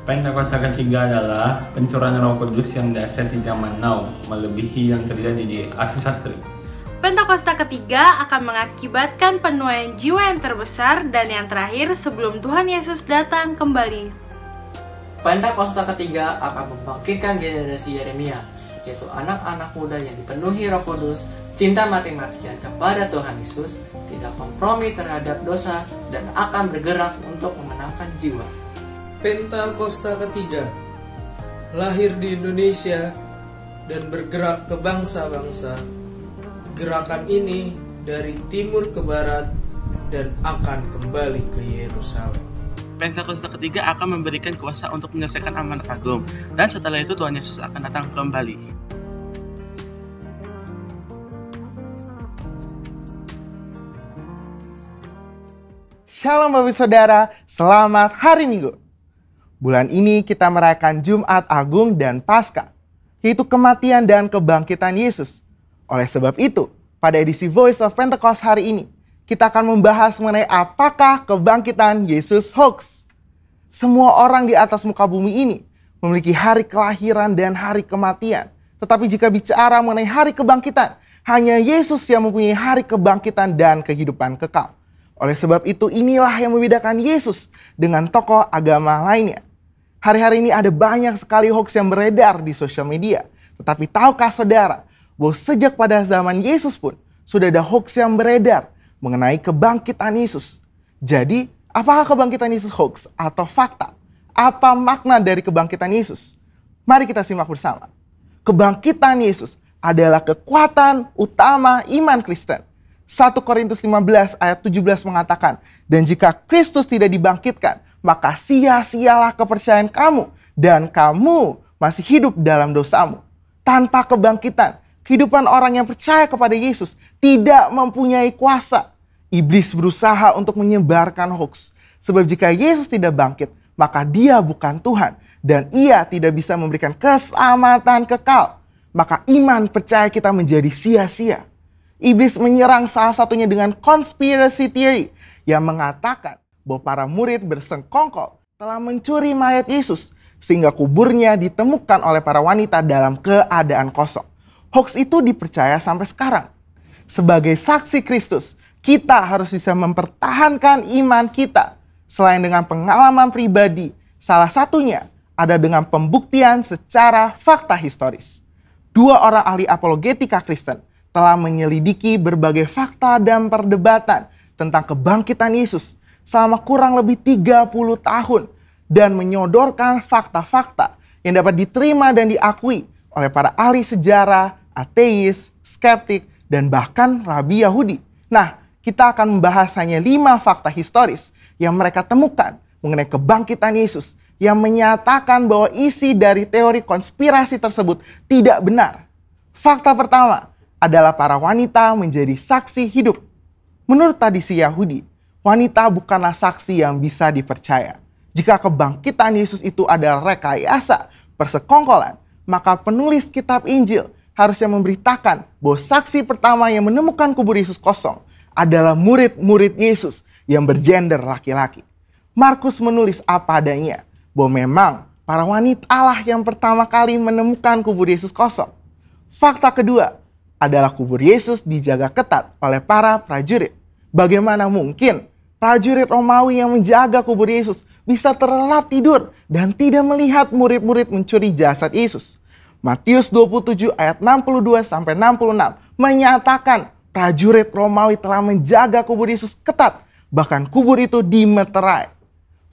Pentakosta ketiga adalah pencurahan Roh Kudus yang dahsyat di zaman now, melebihi yang terjadi di Asus Sastri. Pentakosta ketiga akan mengakibatkan penuaian jiwa yang terbesar dan yang terakhir sebelum Tuhan Yesus datang kembali. Pentakosta ketiga akan membangkitkan generasi Yeremia, yaitu anak-anak muda yang dipenuhi Roh Kudus, cinta mati-matian kepada Tuhan Yesus, tidak kompromi terhadap dosa, dan akan bergerak untuk memenangkan jiwa. Pentakosta ketiga lahir di Indonesia dan bergerak ke bangsa-bangsa. Gerakan ini dari timur ke barat dan akan kembali ke Yerusalem. Pentakosta ketiga akan memberikan kuasa untuk menyelesaikan amanat agung, dan setelah itu Tuhan Yesus akan datang kembali. Shalom Bapak Saudara, selamat hari Minggu. Bulan ini kita merayakan Jumat Agung dan Paskah, yaitu kematian dan kebangkitan Yesus. Oleh sebab itu, pada edisi Voice of Pentecost hari ini, kita akan membahas mengenai apakah kebangkitan Yesus hoax. Semua orang di atas muka bumi ini memiliki hari kelahiran dan hari kematian. Tetapi jika bicara mengenai hari kebangkitan, hanya Yesus yang mempunyai hari kebangkitan dan kehidupan kekal. Oleh sebab itu, inilah yang membedakan Yesus dengan tokoh agama lainnya. Hari-hari ini ada banyak sekali hoax yang beredar di sosial media. Tetapi tahukah saudara, bahwa sejak pada zaman Yesus pun sudah ada hoax yang beredar mengenai kebangkitan Yesus. Jadi, apakah kebangkitan Yesus hoax atau fakta? Apa makna dari kebangkitan Yesus? Mari kita simak bersama. Kebangkitan Yesus adalah kekuatan utama iman Kristen. 1 Korintus 15 ayat 17 mengatakan, dan jika Kristus tidak dibangkitkan, maka sia-sialah kepercayaan kamu, dan kamu masih hidup dalam dosamu. Tanpa kebangkitan, kehidupan orang yang percaya kepada Yesus tidak mempunyai kuasa. Iblis berusaha untuk menyebarkan hoax. Sebab jika Yesus tidak bangkit, maka dia bukan Tuhan. Dan ia tidak bisa memberikan keselamatan kekal. Maka iman percaya kita menjadi sia-sia. Iblis menyerang salah satunya dengan conspiracy theory yang mengatakan bahwa para murid bersengkongkol telah mencuri mayat Yesus sehingga kuburnya ditemukan oleh para wanita dalam keadaan kosong. Hoax itu dipercaya sampai sekarang. Sebagai saksi Kristus, kita harus bisa mempertahankan iman kita. Selain dengan pengalaman pribadi, salah satunya ada dengan pembuktian secara fakta historis. 2 orang ahli apologetika Kristen telah menyelidiki berbagai fakta dan perdebatan tentang kebangkitan Yesus selama kurang lebih 30 tahun dan menyodorkan fakta-fakta yang dapat diterima dan diakui oleh para ahli sejarah, ateis, skeptik, dan bahkan rabi Yahudi. Nah, kita akan membahas hanya 5 fakta historis yang mereka temukan mengenai kebangkitan Yesus yang menyatakan bahwa isi dari teori konspirasi tersebut tidak benar. Fakta pertama adalah para wanita menjadi saksi hidup. Menurut tradisi Yahudi, wanita bukanlah saksi yang bisa dipercaya. Jika kebangkitan Yesus itu adalah rekayasa, persekongkolan, maka penulis kitab Injil harusnya memberitakan bahwa saksi pertama yang menemukan kubur Yesus kosong adalah murid-murid Yesus yang bergender laki-laki. Markus menulis apa adanya, bahwa memang para wanita lah yang pertama kali menemukan kubur Yesus kosong. Fakta kedua adalah kubur Yesus dijaga ketat oleh para prajurit. Bagaimana mungkin prajurit Romawi yang menjaga kubur Yesus bisa terlelap tidur dan tidak melihat murid-murid mencuri jasad Yesus? Matius 27 ayat 62-66 menyatakan prajurit Romawi telah menjaga kubur Yesus ketat, bahkan kubur itu dimeterai.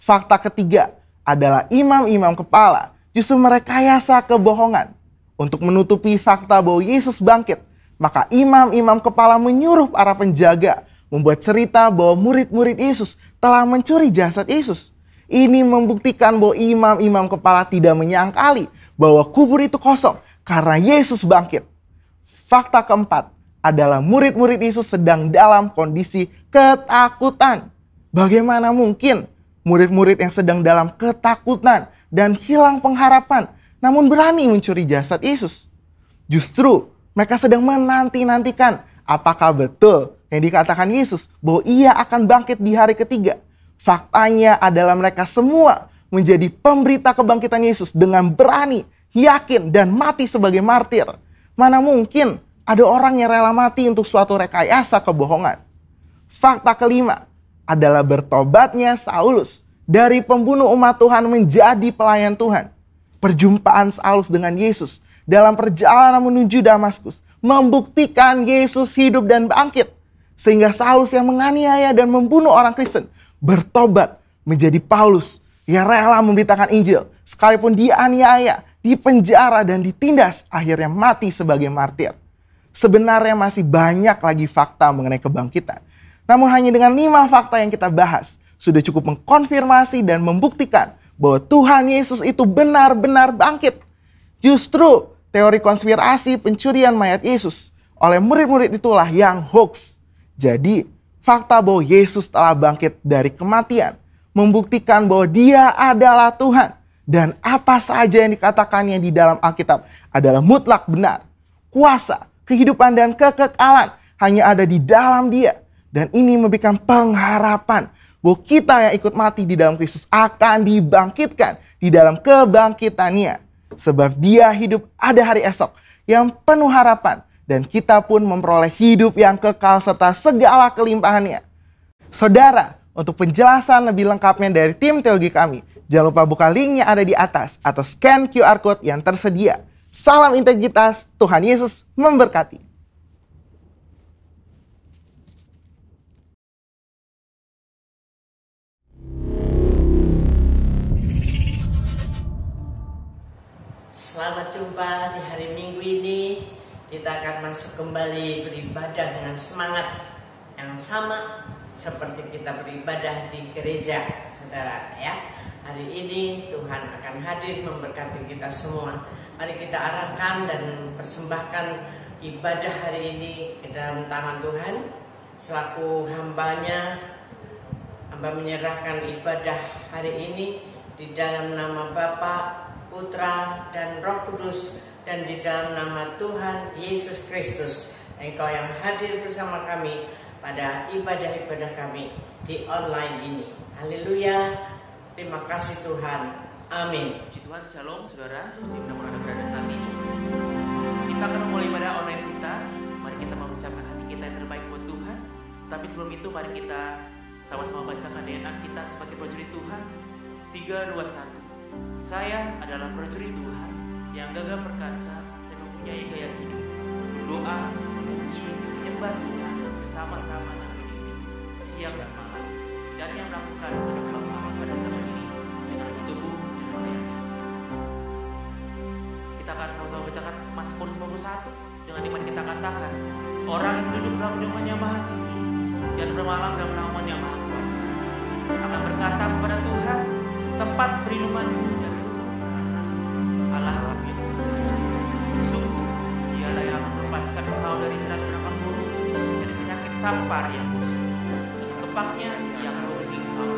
Fakta ketiga adalah imam-imam kepala justru merekayasa kebohongan. Untuk menutupi fakta bahwa Yesus bangkit, maka imam-imam kepala menyuruh para penjaga membuat cerita bahwa murid-murid Yesus telah mencuri jasad Yesus. Ini membuktikan bahwa imam-imam kepala tidak menyangkali bahwa kubur itu kosong karena Yesus bangkit. Fakta keempat adalah murid-murid Yesus sedang dalam kondisi ketakutan. Bagaimana mungkin murid-murid yang sedang dalam ketakutan dan hilang pengharapan namun berani mencuri jasad Yesus? Justru mereka sedang menanti-nantikan apakah betul yang dikatakan Yesus bahwa ia akan bangkit di hari ketiga. Faktanya adalah mereka semua menjadi pemberita kebangkitan Yesus dengan berani, yakin, dan mati sebagai martir. Mana mungkin ada orang yang rela mati untuk suatu rekayasa kebohongan. Fakta kelima adalah bertobatnya Saulus dari pembunuh umat Tuhan menjadi pelayan Tuhan. Perjumpaan Saulus dengan Yesus dalam perjalanan menuju Damaskus membuktikan Yesus hidup dan bangkit. Sehingga Saulus yang menganiaya dan membunuh orang Kristen bertobat menjadi Paulus yang rela memberitakan Injil. Sekalipun dianiaya, dipenjara, dan ditindas, akhirnya mati sebagai martir. Sebenarnya masih banyak lagi fakta mengenai kebangkitan. Namun hanya dengan 5 fakta yang kita bahas, sudah cukup mengkonfirmasi dan membuktikan bahwa Tuhan Yesus itu benar-benar bangkit. Justru teori konspirasi pencurian mayat Yesus oleh murid-murid itulah yang hoax. Jadi, fakta bahwa Yesus telah bangkit dari kematian membuktikan bahwa Dia adalah Tuhan. Dan apa saja yang dikatakannya di dalam Alkitab adalah mutlak benar. Kuasa, kehidupan, dan kekekalan hanya ada di dalam Dia. Dan ini memberikan pengharapan bahwa kita yang ikut mati di dalam Kristus akan dibangkitkan di dalam kebangkitannya. Sebab Dia hidup ada hari esok yang penuh harapan. Dan kita pun memperoleh hidup yang kekal serta segala kelimpahannya. Saudara, untuk penjelasan lebih lengkapnya dari tim teologi kami, jangan lupa buka link yang ada di atas atau scan QR Code yang tersedia. Salam integritas, Tuhan Yesus memberkati. Selamat jumpa di hari Minggu ini. Kita akan masuk kembali beribadah dengan semangat yang sama seperti kita beribadah di gereja, saudara ya. Hari ini Tuhan akan hadir memberkati kita semua. Mari kita arahkan dan persembahkan ibadah hari ini ke dalam tangan Tuhan. Selaku hambanya, hamba menyerahkan ibadah hari ini di dalam nama Bapa, Putra, dan Roh Kudus, dan di dalam nama Tuhan Yesus Kristus. Engkau yang hadir bersama kami pada ibadah-ibadah kami di online ini. Haleluya. Terima kasih Tuhan. Amin. Puji Tuhan, shalom saudara, dimanapun Anda berada saat ini. Kita akan memulai ibadah online kita. Mari kita mempersiapkan hati kita yang terbaik buat Tuhan. Tapi sebelum itu mari kita sama-sama bacakan DNA kita sebagai prajurit Tuhan. 3, 2, 1. Saya adalah prajurit Tuhan yang gagah perkasa dan mempunyai gaya hidup, berdoa, memuji, menyembah Tuhan bersama-sama dengan hidup, siang dan malam, dan yang melakukan kedatangan pada zaman ini dengan tubuh dan melayani. Kita akan sama-sama bacakan Mazmur 91 dengan iman kita katakan, orang yang duduk dalam naungan yang maha tinggi dan bermalam dalam naungan yang maha kuasa akan berkata kepada Tuhan, tempat perlindunganku dan Allah yang percaya. Sungguh Dialah yang akan melepaskan engkau dari jerat penangkap burung, dari penyakit sampar yang busuk. Dengan kepaknya Ia akan melindungi engkau.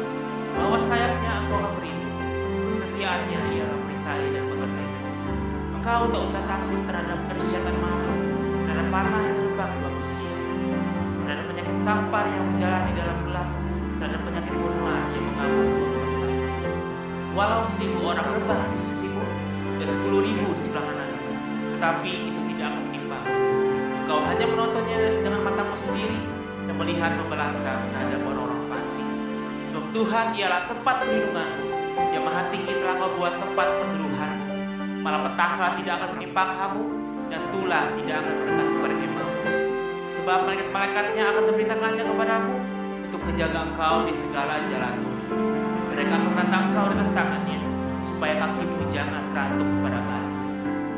Bawah sayapnya engkau akan berlindung. Kesetiaannya Ia merisai dan mengerti. Engkau tak usah takut terhadap kedahsyatan malam, terhadap panah yang terbang di waktu siang, terhadap penyakit sampar yang berjalan di dalam gelap, terhadap penyakit menular yang mengamuk. Walau 1000 orang rebah di sisimu dan 10.000 di sebelah kananmu, tetapi itu tidak akan menimpa. Engkau hanya menontonnya dengan matamu sendiri dan melihat pembalasan terhadap orang-orang fasik. Sebab Tuhan ialah tempat perlindunganmu, yang maha tinggi telah kau buat tempat perteduhanmu. Malapetaka tidak akan menimpa kamu, dan tulah tidak akan mendekat kepada kemahmu. Sebab malaikat-malaikatnya akan memberitakannya kepadamu untuk menjaga engkau di segala jalanmu. Mereka akan menatang engkau dengan tangannya, supaya kakimu jangan terantuk pada batu.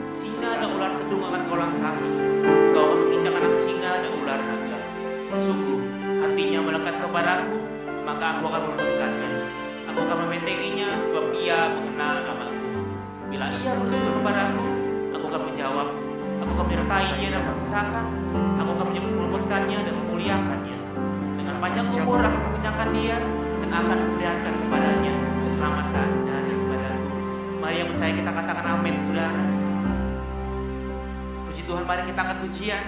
Singa dan ular kedung akan kau langkahi, kau akan menginjak anak singa dan ular naga. Sungguh hatinya melekat kepadaku, maka aku akan melindunginya. Aku akan membentenginya, sebab ia mengenal namaku. Bila ia berseru kepadaku, aku akan menjawab. Aku akan menyertainya dan mensisakan. Aku akan menyebutkannya dan memuliakannya. Dengan panjang umur aku mengenyangkan dia, dan akan memberikan kepadanya keselamatan daripadaku. Mari yang percaya kita katakan amin, saudara. Puji Tuhan, mari kita angkat pujian.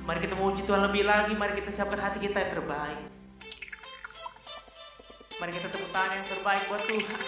Mari kita memuji Tuhan lebih lagi. Mari kita siapkan hati kita yang terbaik. Mari kita tepuk tangan yang terbaik buat Tuhan.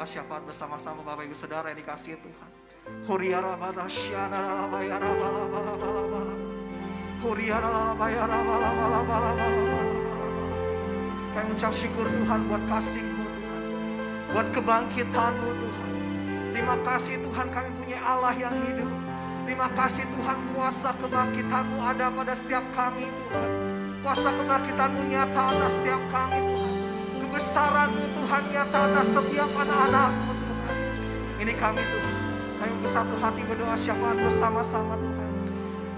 syafaat bersama-sama Bapak Ibu Saudara yang dikasihi Tuhan. Kami ucap syukur Tuhan buat kasih-Mu Tuhan, buat kebangkitan-Mu Tuhan. Terima kasih Tuhan kami punya Allah yang hidup. Terima kasih Tuhan kuasa kebangkitan-Mu ada pada setiap kami Tuhan. Kuasa kebangkitan-Mu nyata atas setiap kami Tuhan. Kebesaran-Mu Tuhan nyata atas setiap anak-anak-Mu Tuhan. Ini kami Tuhan. Kami bersatu hati berdoa syafaat bersama-sama Tuhan.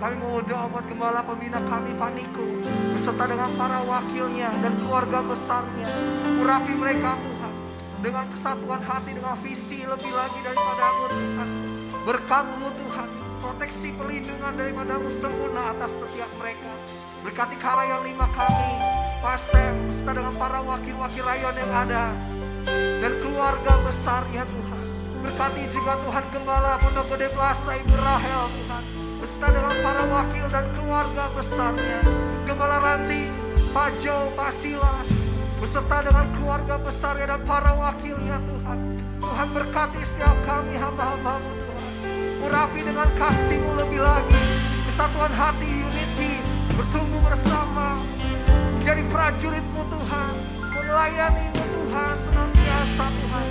Kami mau berdoa buat gembala pembina kami Pak Niko, beserta dengan para wakilnya dan keluarga besarnya. Urapi mereka Tuhan dengan kesatuan hati, dengan visi lebih lagi daripada-Mu Tuhan. Berkat-Mu Tuhan, proteksi perlindungan daripada-Mu sempurna atas setiap mereka. Berkati Karayon 5 kami, Pasem, beserta dengan para wakil-wakil rayon yang ada, dan keluarga besar ya Tuhan. Berkati juga Tuhan Gembala Pondok Gede Plaza Ibu Rahel Tuhan, beserta dengan para wakil dan keluarga besarnya. Gembala Ranting, Pak Jo, Pak Silas, beserta dengan keluarga besarnya dan para wakilnya Tuhan. Tuhan berkati setiap kami hamba-hamba-Mu Tuhan. Urapi dengan kasih-Mu lebih lagi. Kesatuan hati, unity, bertumbuh bersama. Menjadi prajurit-Mu Tuhan. Melayani-Mu Tuhan senantiasa Tuhan.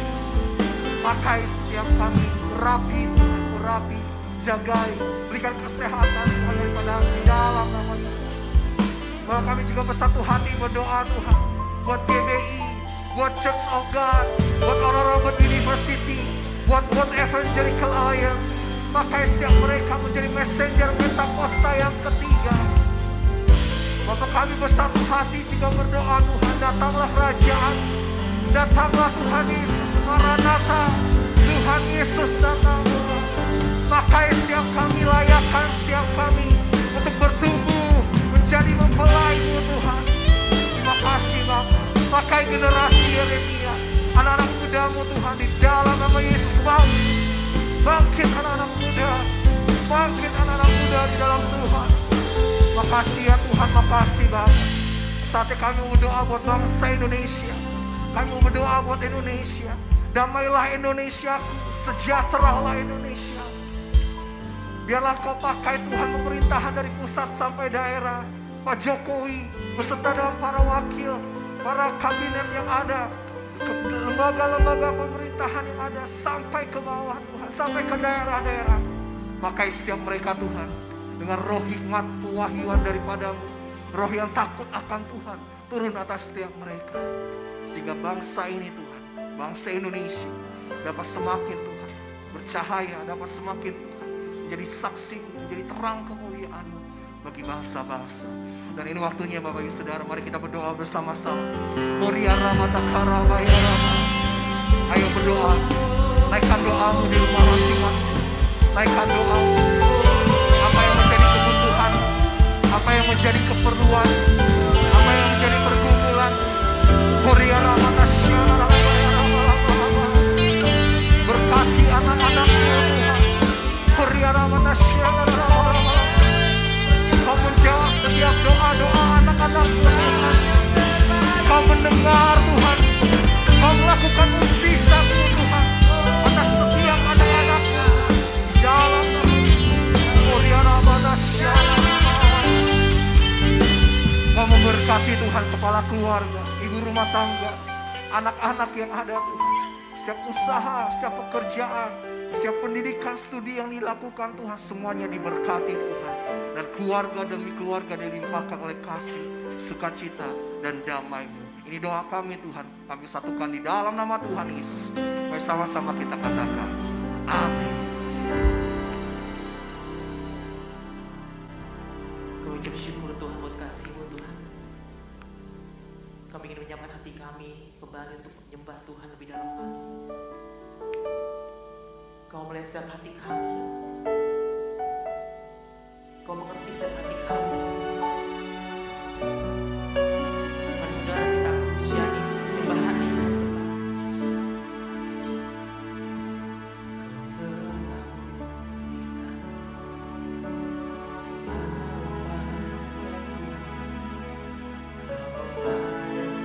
Pakai setiap kami. Urapi Tuhan, urapi. Jagai. Berikan kesehatan Tuhan daripada di dalam nama Yesus. Maka kami juga bersatu hati berdoa Tuhan. Buat GBI, buat Church of God, buat orang-orang buat University, buat World Evangelical Alliance. Pakai setiap mereka menjadi messenger Pentakosta yang ketiga. Bapak kami bersatu hati juga berdoa Tuhan, datanglah kerajaan, datanglah Tuhan Yesus, Maranatha, Tuhan Yesus datang. Pakai setiap kami, layakkan setiap kami untuk bertumbuh menjadi mempelai-Mu Tuhan. Terima kasih Bapak. Pakai generasi Yeremia, anak-anak muda-Mu Tuhan, di dalam nama Yesus. Bangkit anak-anak muda, bangkit anak-anak muda di dalam Tuhan. Makasih ya Tuhan, makasih Bapak. Saatnya kami berdoa buat bangsa Indonesia. Kami berdoa buat Indonesia. Damailah Indonesia, sejahteralah Indonesia. Biarlah Kau pakai Tuhan pemerintahan dari pusat sampai daerah. Pak Jokowi beserta dengan para wakil, para kabinet yang ada, lembaga-lembaga pemerintahan yang ada, sampai ke bawah Tuhan, sampai ke daerah-daerah. Pakai setiap mereka Tuhan dengan roh hikmat pewahyuan daripada-Mu, roh yang takut akan Tuhan turun atas setiap mereka, sehingga bangsa ini Tuhan, bangsa Indonesia dapat semakin Tuhan bercahaya, dapat semakin Tuhan menjadi saksi, menjadi terang kemuliaan-Mu bagi bangsa-bangsa. Dan ini waktunya Bapak Ibu Saudara, mari kita berdoa bersama-sama. Ayo berdoa, naikkan doamu di rumah masing-masing. Naikkan doamu, apa yang menjadi kebutuhan, apa yang menjadi keperluan, apa yang menjadi pergumulan. Berkati anak-anakmu Tuhan. Kau menjawab setiap doa-doa anak-anakmu Tuhan. Kau mendengar Tuhan. Kau melakukan mujizat-Mu Tuhan atas setiap anak-anakmu dalam nama Kau memberkati Tuhan kepala keluarga, ibu rumah tangga, anak-anak yang ada Tuhan. Setiap usaha, setiap pekerjaan, setiap pendidikan studi yang dilakukan Tuhan, semuanya diberkati Tuhan. Dan keluarga demi keluarga dilimpahkan oleh kasih, sukacita, dan damai-Mu. Ini doa kami Tuhan, kami satukan di dalam nama Tuhan Yesus. Mari sama-sama kita katakan, amin. Kami ucap syukur Tuhan buat kasih-Mu Tuhan. Kami ingin menyiapkan hati kami kembali untuk menyembah Tuhan lebih dalam lagi. Kau melihat setiap hati kami. Kau mengerti setiap hati kami. Mari saudara kita usiani penyembahan ini Tuhan. Kau telah memberikan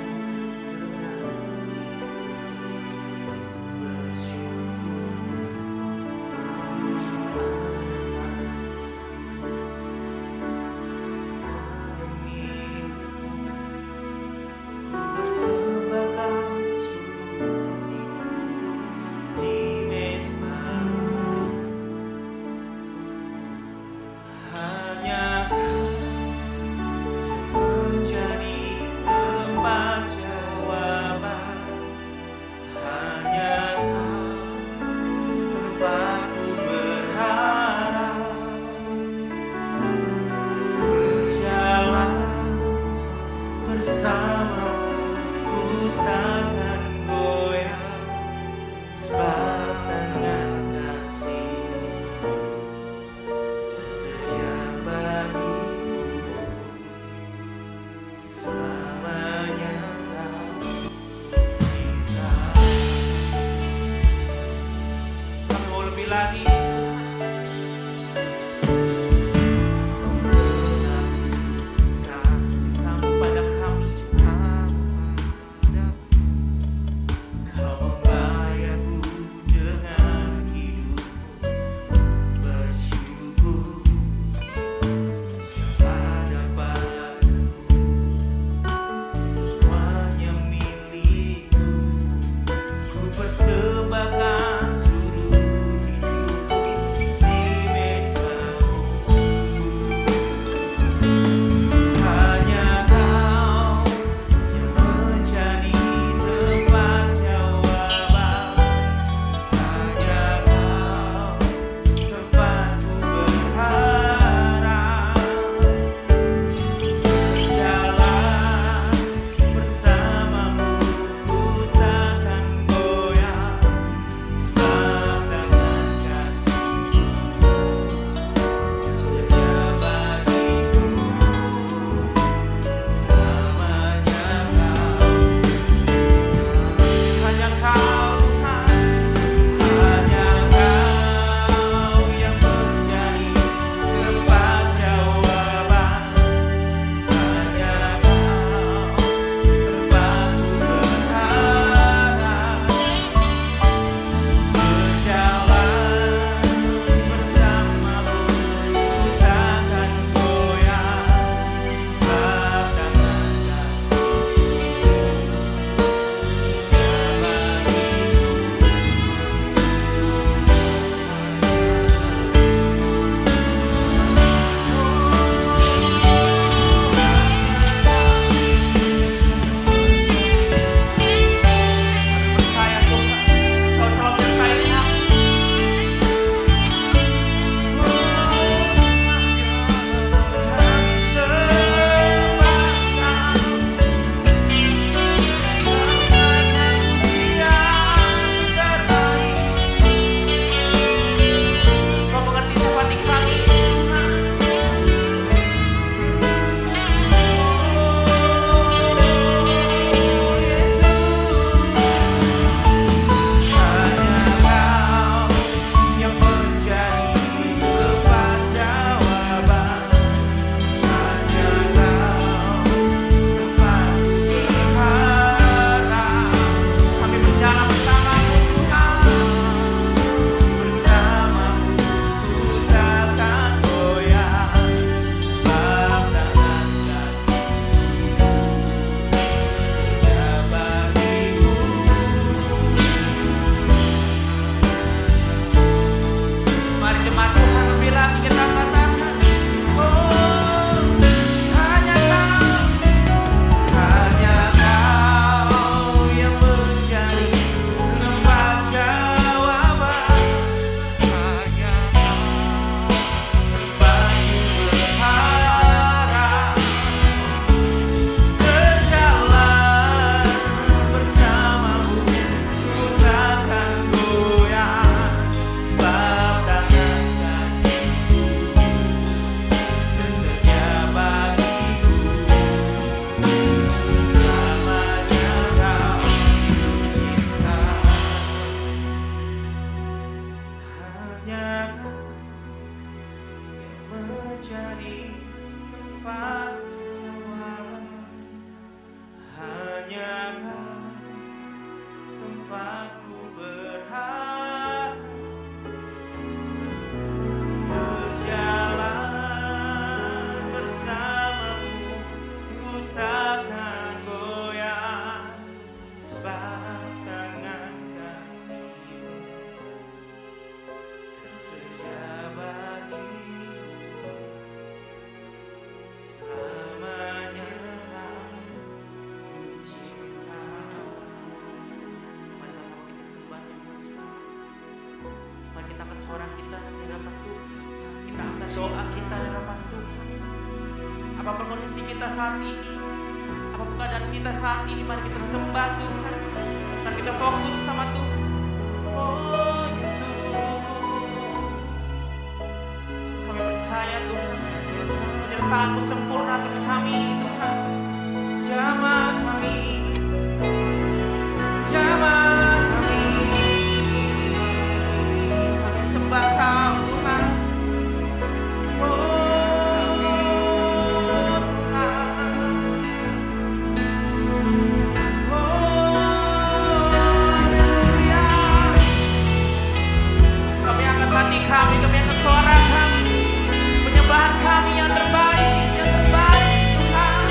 doa kita di hadapan Tuhan. Apapun kondisi kita saat ini, apapun keadaan kita saat ini, mari kita sembah Tuhan. Mari kita fokus sama Tuhan. Oh Yesus, kami percaya Tuhan, penyertaan-Mu sempurna atas kami Tuhan. Jamah kami, jamah kami, kami sembah Kau Tuhan. Hati kami akan suara kami, penyembahan kami yang terbaik Tuhan.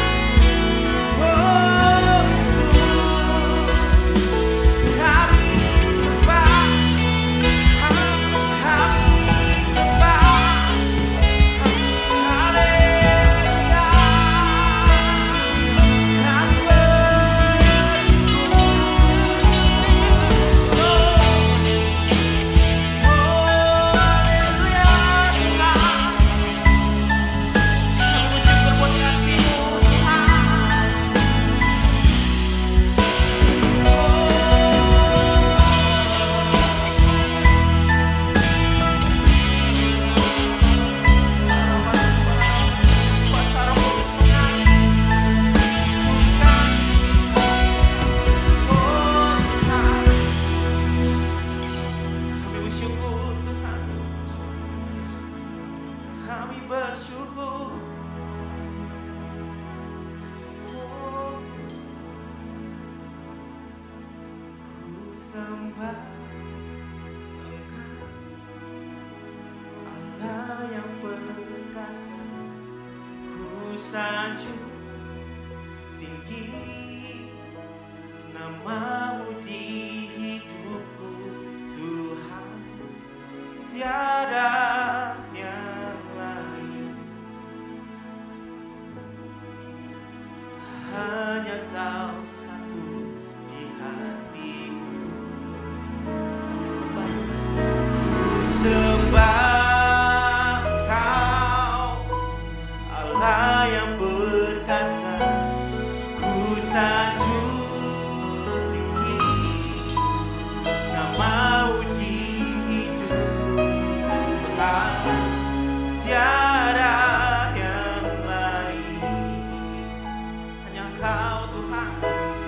Oh Yesus, kami sembah, kami sembah, haleluya, kami bersyukur. Ku sembah Engkau, Allah yang perkasa. Ku sanjung tinggi nama-Mu di hidupku Tuhan. Tiada yang lain, hanya Kau satu di hatiku. Sembah Kau, Allah yang perkasa. Ku sanjung tinggi nama-Mu di hidupku Tuhan. Tiada yang lain, hanya Kau Tuhan.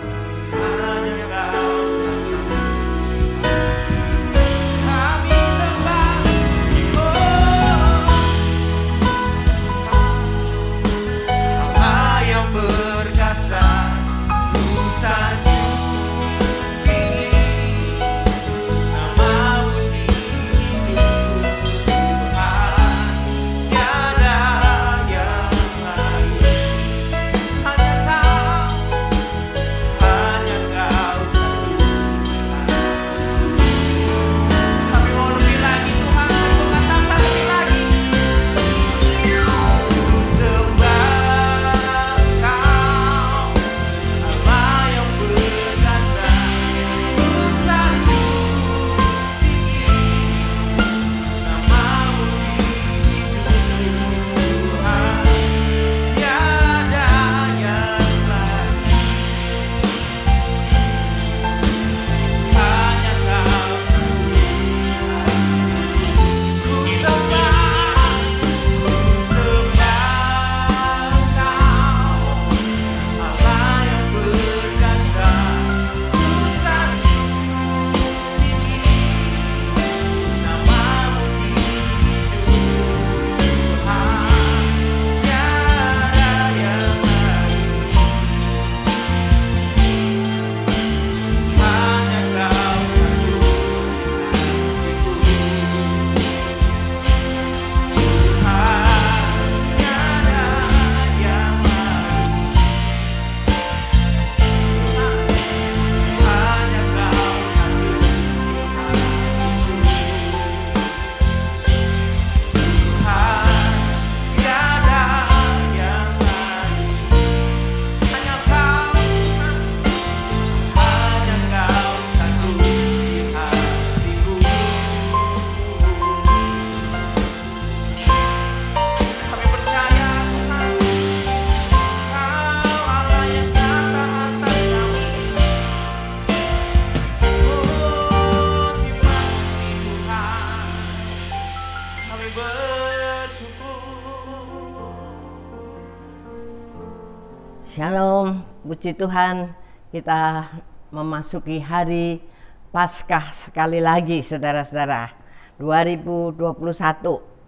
Shalom, puji Tuhan, kita memasuki hari Paskah sekali lagi saudara-saudara 2021.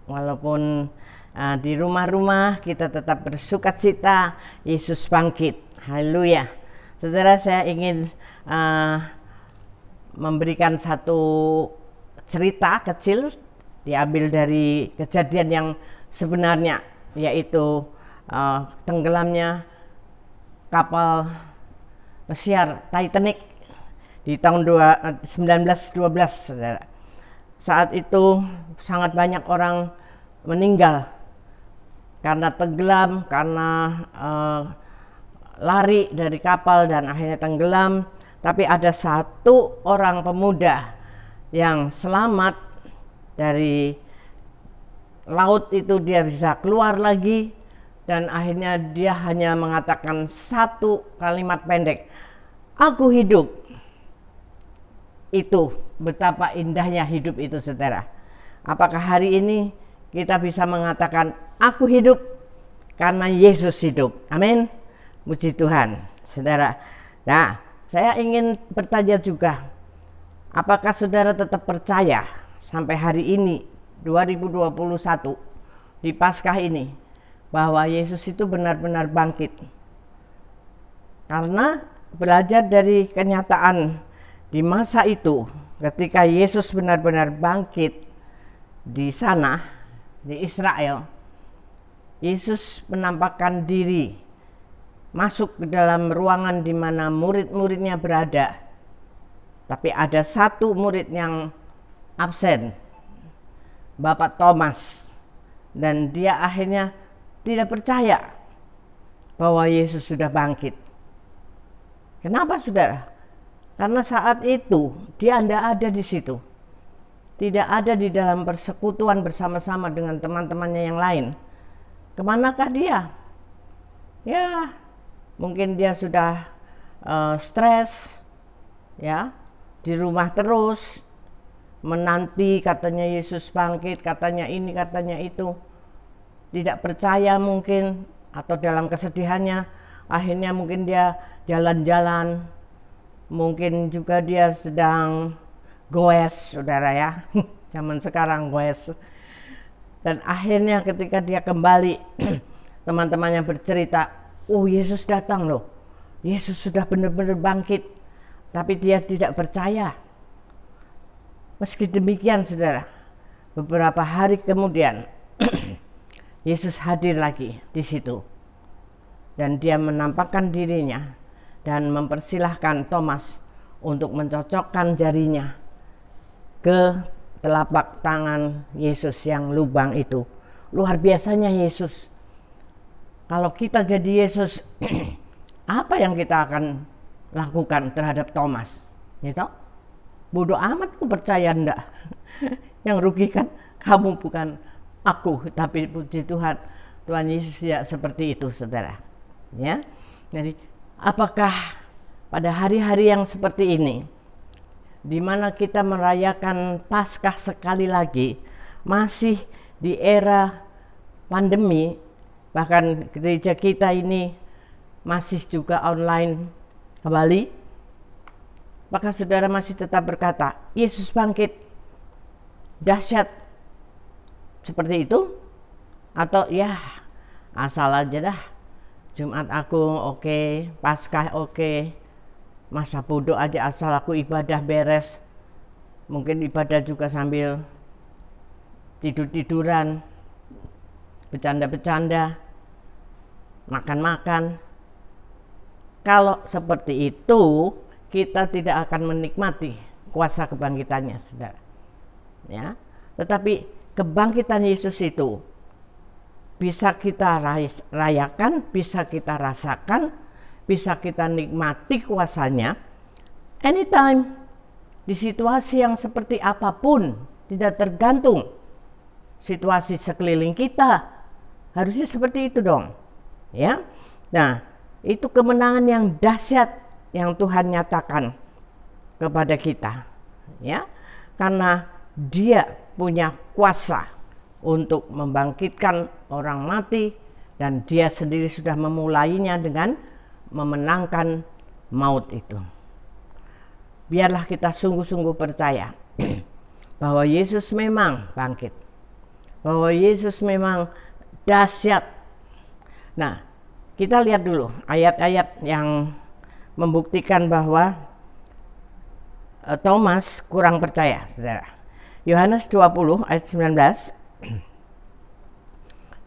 Walaupun di rumah-rumah kita tetap bersukacita, Yesus bangkit. Haleluya. Saudara, saya ingin memberikan satu cerita kecil diambil dari kejadian yang sebenarnya, yaitu tenggelamnya kapal pesiar Titanic di tahun 1912, saudara. Saat itu sangat banyak orang meninggal karena tenggelam, karena lari dari kapal dan akhirnya tenggelam. Tapi ada satu orang pemuda yang selamat dari laut itu, dia bisa keluar lagi dan akhirnya dia hanya mengatakan satu kalimat pendek, "Aku hidup." Itu betapa indahnya hidup itu, saudara. Apakah hari ini kita bisa mengatakan aku hidup karena Yesus hidup? Amin. Puji Tuhan, saudara. Nah, saya ingin bertanya juga, apakah saudara tetap percaya sampai hari ini 2021 di Paskah ini bahwa Yesus itu benar-benar bangkit? Karena belajar dari kenyataan di masa itu, ketika Yesus benar-benar bangkit di sana, di Israel, Yesus menampakkan diri masuk ke dalam ruangan di mana murid-muridnya berada. Tapi ada satu murid yang absen, Bapak Thomas, dan dia akhirnya tidak percaya bahwa Yesus sudah bangkit. Kenapa, saudara? Karena saat itu dia tidak ada di situ, tidak ada di dalam persekutuan bersama-sama dengan teman-temannya yang lain. Kemanakah dia? Ya, mungkin dia sudah stres, ya, di rumah terus menanti katanya Yesus bangkit, katanya ini, katanya itu, tidak percaya mungkin, atau dalam kesedihannya akhirnya mungkin dia jalan-jalan. Mungkin juga dia sedang goes, saudara ya. Zaman sekarang goes. Dan akhirnya ketika dia kembali, teman-temannya bercerita, "Oh, Yesus datang loh. Yesus sudah benar-benar bangkit." Tapi dia tidak percaya. Meski demikian, saudara, beberapa hari kemudian Yesus hadir lagi di situ. Dan dia menampakkan dirinya dan mempersilahkan Thomas untuk mencocokkan jarinya ke telapak tangan Yesus yang lubang itu. Luar biasanya Yesus. Kalau kita jadi Yesus, apa yang kita akan lakukan terhadap Thomas? Gitu? Bodoh amat, aku percaya enggak. Yang rugi kan kamu, bukan aku. Tapi puji Tuhan, Tuhan Yesus ya seperti itu, saudara. Ya, jadi apakah pada hari-hari yang seperti ini, di mana kita merayakan Paskah sekali lagi, masih di era pandemi, bahkan gereja kita ini masih juga online kembali, apakah saudara masih tetap berkata, Yesus bangkit, dahsyat seperti itu? Atau ya asal aja dah, Jumat Agung oke, Paskah oke, masa bodoh aja asal aku ibadah beres. Mungkin ibadah juga sambil tidur-tiduran, bercanda-bercanda, makan-makan. Kalau seperti itu, kita tidak akan menikmati kuasa kebangkitannya, saudara. Ya, tetapi kebangkitan Yesus itu bisa kita rayakan, bisa kita rasakan, bisa kita nikmati kuasanya anytime, di situasi yang seperti apapun, tidak tergantung situasi sekeliling kita. Harusnya seperti itu dong, ya. Nah, itu kemenangan yang dahsyat yang Tuhan nyatakan kepada kita, ya, karena Dia punya kuasa untuk membangkitkan orang mati, dan Dia sendiri sudah memulainya dengan memenangkan maut itu. Biarlah kita sungguh-sungguh percaya bahwa Yesus memang bangkit, bahwa Yesus memang dahsyat. Nah, kita lihat dulu ayat-ayat yang membuktikan bahwa Thomas kurang percaya, saudara. Yohanes 20 ayat 19.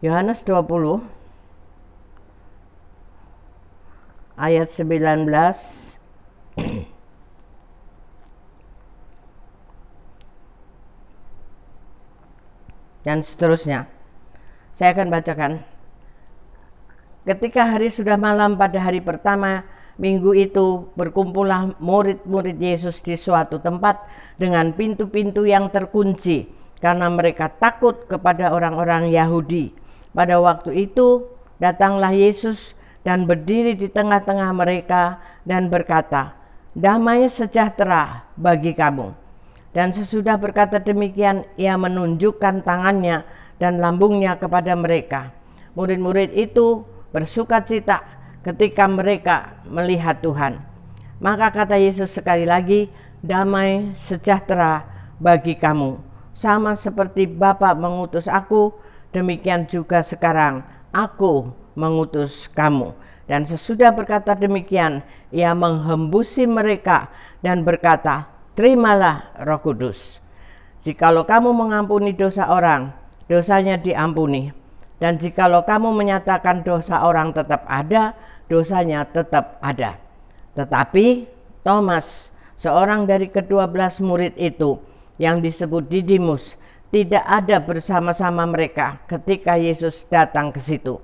Yohanes 20 ayat 19. Dan seterusnya. Saya akan bacakan. Ketika hari sudah malam pada hari pertama minggu itu, berkumpullah murid-murid Yesus di suatu tempat dengan pintu-pintu yang terkunci, karena mereka takut kepada orang-orang Yahudi. Pada waktu itu datanglah Yesus dan berdiri di tengah-tengah mereka dan berkata, "Damai sejahtera bagi kamu." Dan sesudah berkata demikian, ia menunjukkan tangannya dan lambungnya kepada mereka. Murid-murid itu bersukacita ketika mereka melihat Tuhan. Maka kata Yesus sekali lagi, "Damai sejahtera bagi kamu. Sama seperti Bapa mengutus aku, demikian juga sekarang aku mengutus kamu." Dan sesudah berkata demikian, ia menghembusi mereka dan berkata, "Terimalah Roh Kudus. Jikalau kamu mengampuni dosa orang, dosanya diampuni. Dan jikalau kamu menyatakan dosa orang tetap ada, dosanya tetap ada." Tetapi Thomas, seorang dari ke-12 murid itu, yang disebut Didimus, tidak ada bersama-sama mereka ketika Yesus datang ke situ.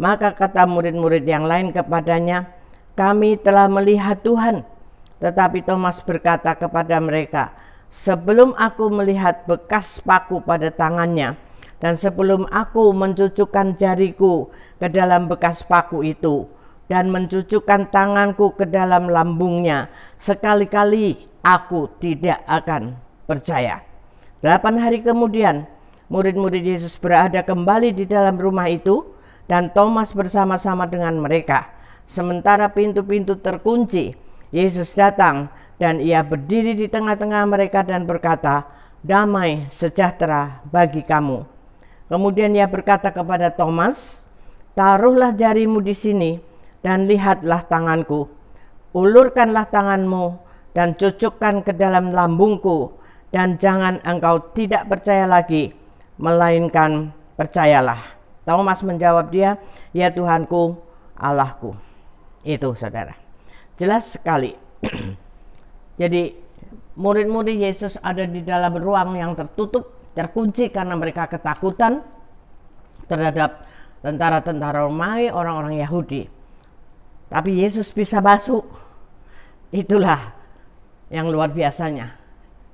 Maka kata murid-murid yang lain kepadanya, "Kami telah melihat Tuhan." Tetapi Thomas berkata kepada mereka, "Sebelum aku melihat bekas paku pada tangannya, dan sebelum aku mencucukkan jariku ke dalam bekas paku itu, dan mencucukkan tanganku ke dalam lambungnya, sekali-kali aku tidak akan percaya." 8 hari kemudian, murid-murid Yesus berada kembali di dalam rumah itu, dan Thomas bersama-sama dengan mereka. Sementara pintu-pintu terkunci, Yesus datang dan ia berdiri di tengah-tengah mereka dan berkata, "Damai sejahtera bagi kamu." Kemudian ia berkata kepada Thomas, "Taruhlah jarimu di sini dan lihatlah tanganku. Ulurkanlah tanganmu dan cucukkan ke dalam lambungku, dan jangan engkau tidak percaya lagi, melainkan percayalah." Thomas menjawab dia, "Ya Tuhanku, Allahku." Itu saudara, jelas sekali. Jadi murid-murid Yesus ada di dalam ruang yang tertutup, terkunci karena mereka ketakutan terhadap tentara-tentara Romawi, orang-orang Yahudi. Tapi Yesus bisa masuk. Itulah yang luar biasanya.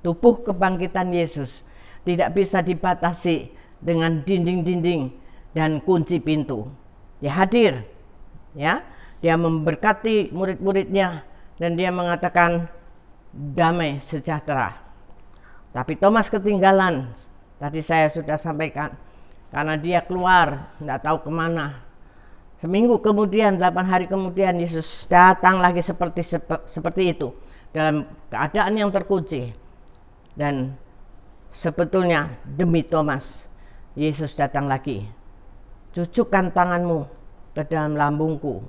Tubuh kebangkitan Yesus tidak bisa dibatasi dengan dinding-dinding dan kunci pintu. Dia hadir, ya. Dia memberkati murid-muridnya dan dia mengatakan, "Damai sejahtera." Tapi Thomas ketinggalan. Tadi saya sudah sampaikan, karena dia keluar, tidak tahu kemana. Seminggu kemudian, 8 hari kemudian, Yesus datang lagi seperti itu, dalam keadaan yang terkunci. Dan sebetulnya demi Thomas, Yesus datang lagi. "Cucukkan tanganmu ke dalam lambungku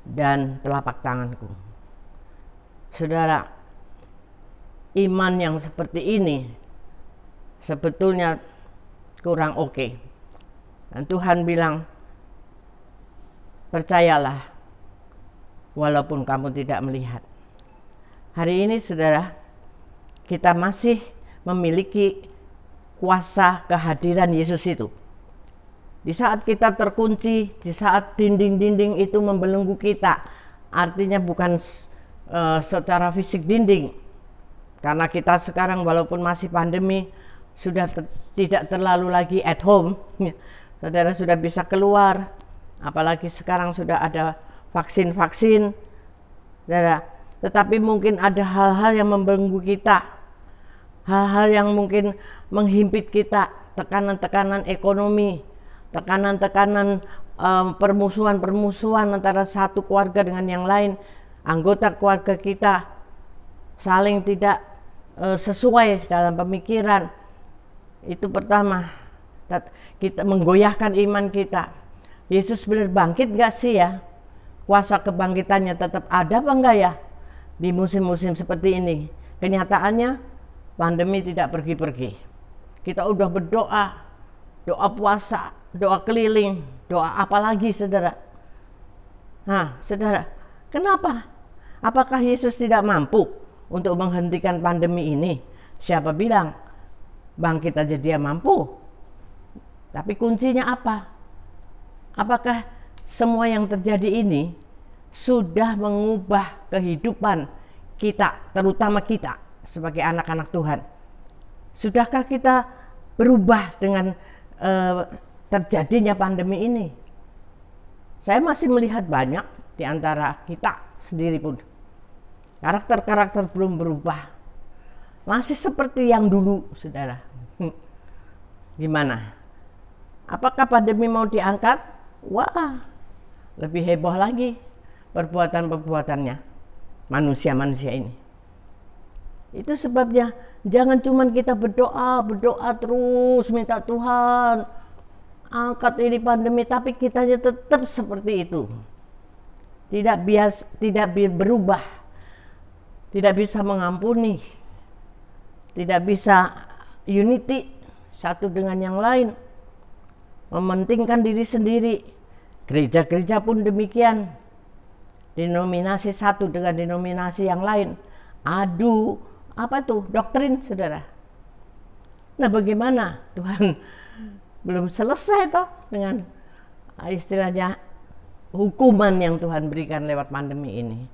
dan telapak tanganku." Saudara, iman yang seperti ini sebetulnya kurang oke. Dan Tuhan bilang, "Percayalah walaupun kamu tidak melihat." Hari ini saudara, kita masih memiliki kuasa kehadiran Yesus itu. Di saat kita terkunci, di saat dinding-dinding itu membelenggu kita, artinya bukan secara fisik dinding, karena kita sekarang walaupun masih pandemi sudah tidak terlalu lagi at home, saudara sudah bisa keluar, apalagi sekarang sudah ada vaksin-vaksin, saudara. Tetapi mungkin ada hal-hal yang membelenggu kita, hal-hal yang mungkin menghimpit kita, tekanan-tekanan ekonomi, tekanan-tekanan permusuhan-permusuhan antara satu keluarga dengan yang lain, anggota keluarga kita saling tidak sesuai dalam pemikiran. Itu pertama, kita menggoyahkan iman kita. Yesus benar bangkit gak sih ya? Kuasa kebangkitannya tetap ada apa enggak ya di musim-musim seperti ini? Kenyataannya pandemi tidak pergi-pergi. Kita udah berdoa, doa puasa, doa keliling, doa apa lagi saudara? Nah saudara, kenapa? Apakah Yesus tidak mampu untuk menghentikan pandemi ini? Siapa bilang? Bangkit aja dia mampu. Tapi kuncinya apa? Apakah semua yang terjadi ini sudah mengubah kehidupan kita, terutama kita sebagai anak-anak Tuhan? Sudahkah kita berubah dengan terjadinya pandemi ini? Saya masih melihat banyak di antara kita sendiri pun karakter-karakter belum berubah, masih seperti yang dulu, saudara. Gimana? Apakah pandemi mau diangkat? Wah, lebih heboh lagi perbuatan-perbuatannya manusia-manusia ini. Itu sebabnya jangan cuma kita berdoa terus minta Tuhan angkat ini pandemi, tapi kitanya tetap seperti itu. Tidak berubah, tidak bisa mengampuni, tidak bisa unity satu dengan yang lain, mementingkan diri sendiri. Gereja-gereja pun demikian, denominasi satu dengan denominasi yang lain, adu apa tuh doktrin, saudara. Nah bagaimana? Tuhan belum selesai toh dengan istilahnya hukuman yang Tuhan berikan lewat pandemi ini.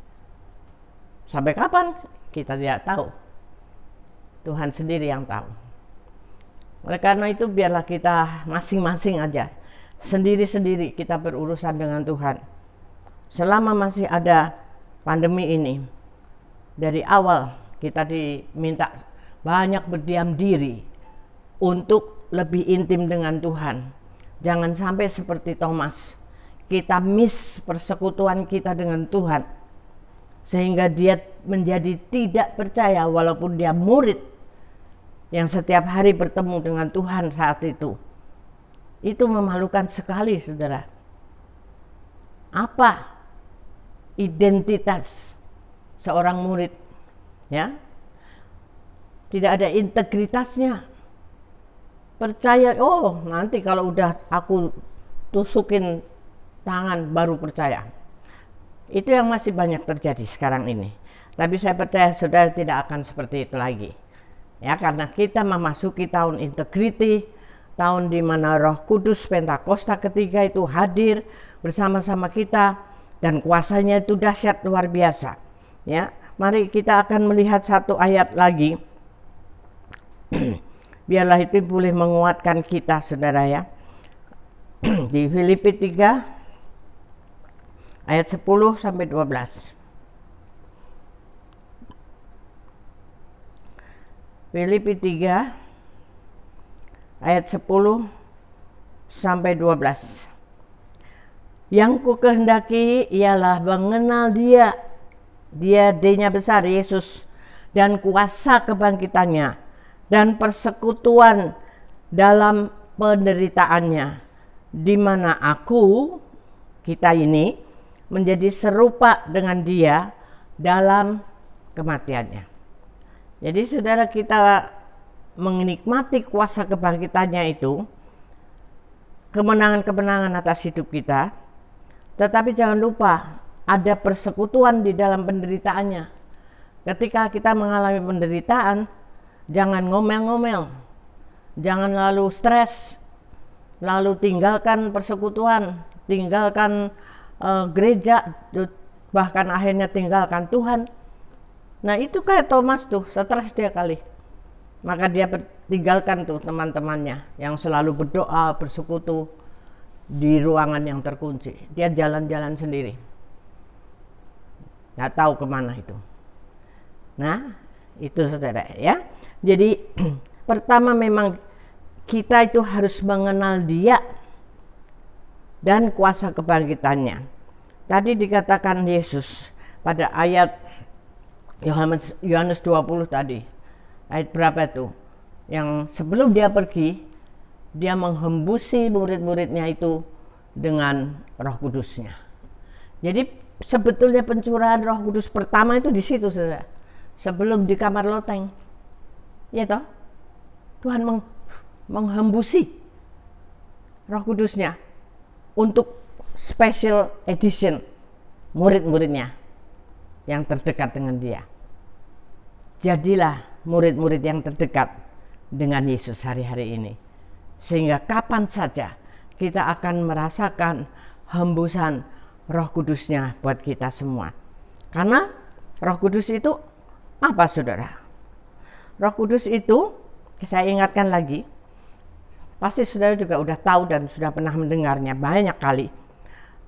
Sampai kapan? Kita tidak tahu. Tuhan sendiri yang tahu. Oleh karena itu biarlah kita masing-masing aja, sendiri-sendiri kita berurusan dengan Tuhan. Selama masih ada pandemi ini, dari awal kita diminta banyak berdiam diri untuk lebih intim dengan Tuhan. Jangan sampai seperti Thomas, kita miss persekutuan kita dengan Tuhan, sehingga dia menjadi tidak percaya walaupun dia murid yang setiap hari bertemu dengan Tuhan saat itu. Itu memalukan sekali, saudara. Apa identitas seorang murid? Ya, tidak ada integritasnya. Percaya, oh nanti kalau udah aku tusukin tangan baru percaya. Itu yang masih banyak terjadi sekarang ini. Tapi saya percaya saudara tidak akan seperti itu lagi. Ya, karena kita memasuki tahun integriti, tahun di mana Roh Kudus Pentakosta ketiga itu hadir bersama-sama kita dan kuasanya itu dahsyat luar biasa. Ya, mari kita akan melihat satu ayat lagi. Biarlah itu boleh menguatkan kita, saudara ya. Di Filipi 3 ayat 10 sampai 12. Filipi 3 ayat 10 sampai 12. Yang ku kehendaki ialah mengenal dia, D-nya besar, Yesus, dan kuasa kebangkitannya dan persekutuan dalam penderitaannya, di mana kita ini menjadi serupa dengan dia dalam kematiannya. Jadi saudara, kita menikmati kuasa kebangkitannya itu, kemenangan-kemenangan atas hidup kita, tetapi jangan lupa ada persekutuan di dalam penderitaannya. Ketika kita mengalami penderitaan, jangan ngomel-ngomel, jangan lalu stres, lalu tinggalkan persekutuan, tinggalkan gereja, bahkan akhirnya tinggalkan Tuhan. Nah itu kayak Thomas tuh, stres dia kali. Maka dia tinggalkan tuh teman-temannya yang selalu berdoa, bersekutu di ruangan yang terkunci. Dia jalan-jalan sendiri. Nggak tahu kemana itu. Nah itu saudara ya. Jadi pertama memang kita itu harus mengenal dia. dan kuasa kebangkitannya. Tadi dikatakan Yesus pada ayat Yohanes 20 tadi. Ayat berapa itu? Yang sebelum dia pergi, dia menghembusi murid-muridnya itu dengan Roh Kudusnya. Jadi sebetulnya pencurahan Roh Kudus pertama itu di situ, saudara. Sebelum di kamar loteng. Ya toh? Tuhan menghembusi Roh Kudusnya untuk special edition murid-muridnya yang terdekat dengan dia. Jadilah murid-murid yang terdekat dengan Yesus hari-hari ini. Sehingga kapan saja kita akan merasakan hembusan Roh Kudusnya buat kita semua. Karena Roh Kudus itu apa, saudara? Roh Kudus itu, saya ingatkan lagi, pasti saudara juga udah tahu dan sudah pernah mendengarnya banyak kali.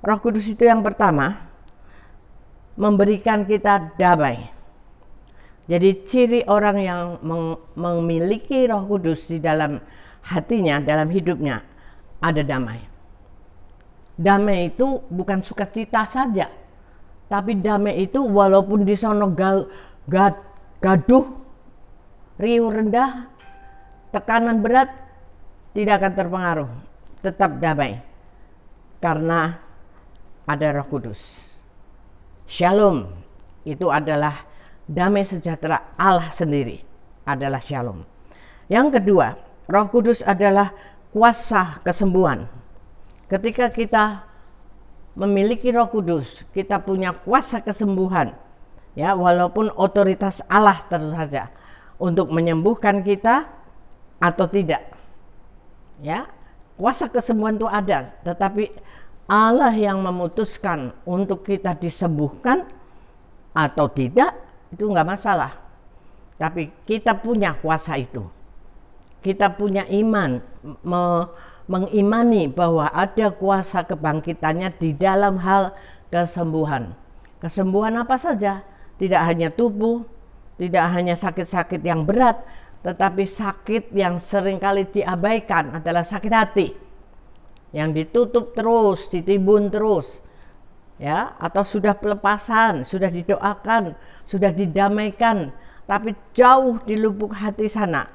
Roh Kudus itu yang pertama, memberikan kita damai. Jadi ciri orang yang memiliki Roh Kudus di dalam hatinya, dalam hidupnya, ada damai. Damai itu bukan sukacita saja, tapi damai itu walaupun di sana gaduh, riuh rendah, tekanan berat, tidak akan terpengaruh, tetap damai. Karena ada Roh Kudus. Shalom itu adalah damai sejahtera Allah sendiri, adalah shalom. Yang kedua, Roh Kudus adalah kuasa kesembuhan. Ketika kita memiliki Roh Kudus, kita punya kuasa kesembuhan. Ya, walaupun otoritas Allah tentu saja untuk menyembuhkan kita atau tidak. Ya, kuasa kesembuhan itu ada, tetapi Allah yang memutuskan untuk kita disembuhkan atau tidak, itu nggak masalah. Tapi kita punya kuasa itu. Kita punya iman, mengimani bahwa ada kuasa kebangkitannya di dalam hal kesembuhan. Kesembuhan apa saja, tidak hanya tubuh, tidak hanya sakit-sakit yang berat, tetapi sakit yang seringkali diabaikan adalah sakit hati. Yang ditutup terus, ditimbun terus. Ya, atau sudah pelepasan, sudah didoakan, sudah didamaikan, tapi jauh di lubuk hati sana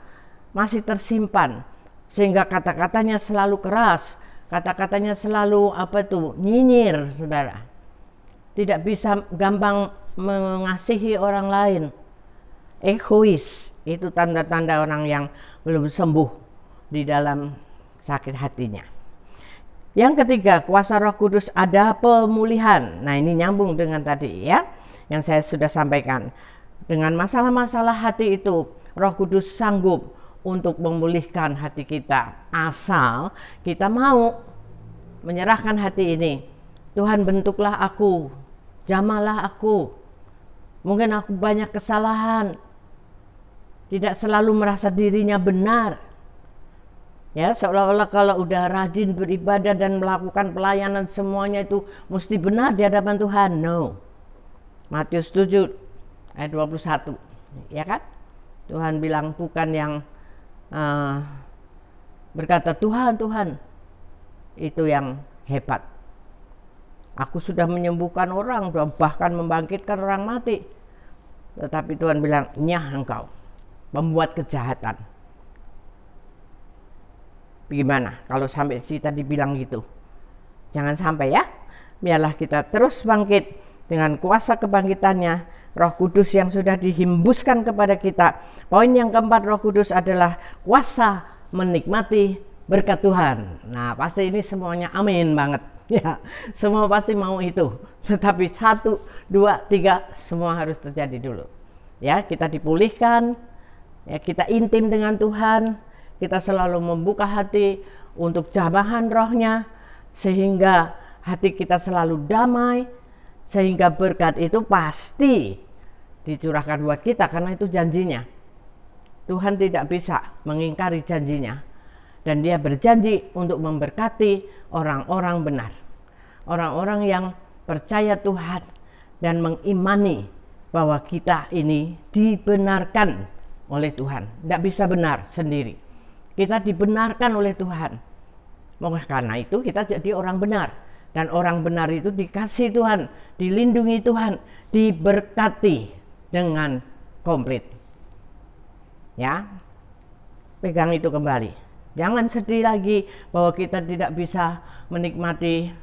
masih tersimpan, sehingga kata-katanya selalu keras, kata-katanya selalu nyinyir, saudara. Tidak bisa gampang mengasihi orang lain, egois, itu tanda-tanda orang yang belum sembuh di dalam sakit hatinya. Yang ketiga, kuasa Roh Kudus ada pemulihan. Nah, ini nyambung dengan tadi ya, yang saya sudah sampaikan. Dengan masalah-masalah hati itu, Roh Kudus sanggup untuk memulihkan hati kita. Asal kita mau menyerahkan hati ini. Tuhan, bentuklah aku, jamalah aku. Mungkin aku banyak kesalahan. Tidak selalu merasa dirinya benar. Ya, seolah-olah kalau udah rajin beribadah dan melakukan pelayanan semuanya itu mesti benar di hadapan Tuhan. No. Matius 7 ayat 21. Ya kan? Tuhan bilang bukan yang berkata Tuhan, Tuhan. Itu yang hebat. Aku sudah menyembuhkan orang, bahkan membangkitkan orang mati. Tetapi Tuhan bilang, nyah engkau, membuat kejahatan. Bagaimana kalau sampai kita dibilang gitu? Jangan sampai ya. Biarlah kita terus bangkit dengan kuasa kebangkitannya, Roh Kudus yang sudah dihembuskan kepada kita. Poin yang keempat, Roh Kudus adalah kuasa menikmati berkat Tuhan. Nah, pasti ini semuanya amin banget. Ya, semua pasti mau itu. Tetapi 1, 2, 3 semua harus terjadi dulu. Ya, kita dipulihkan, ya, kita intim dengan Tuhan. Kita selalu membuka hati untuk jamahan rohnya, sehingga hati kita selalu damai, sehingga berkat itu pasti dicurahkan buat kita, karena itu janjinya. Tuhan tidak bisa mengingkari janjinya, dan dia berjanji untuk memberkati orang-orang benar, orang-orang yang percaya Tuhan dan mengimani bahwa kita ini dibenarkan oleh Tuhan. Tidak bisa benar sendiri. Kita dibenarkan oleh Tuhan. Karena itu kita jadi orang benar. Dan orang benar itu dikasih Tuhan, dilindungi Tuhan, diberkati dengan komplit. Ya, pegang itu kembali. Jangan sedih lagi bahwa kita tidak bisa menikmati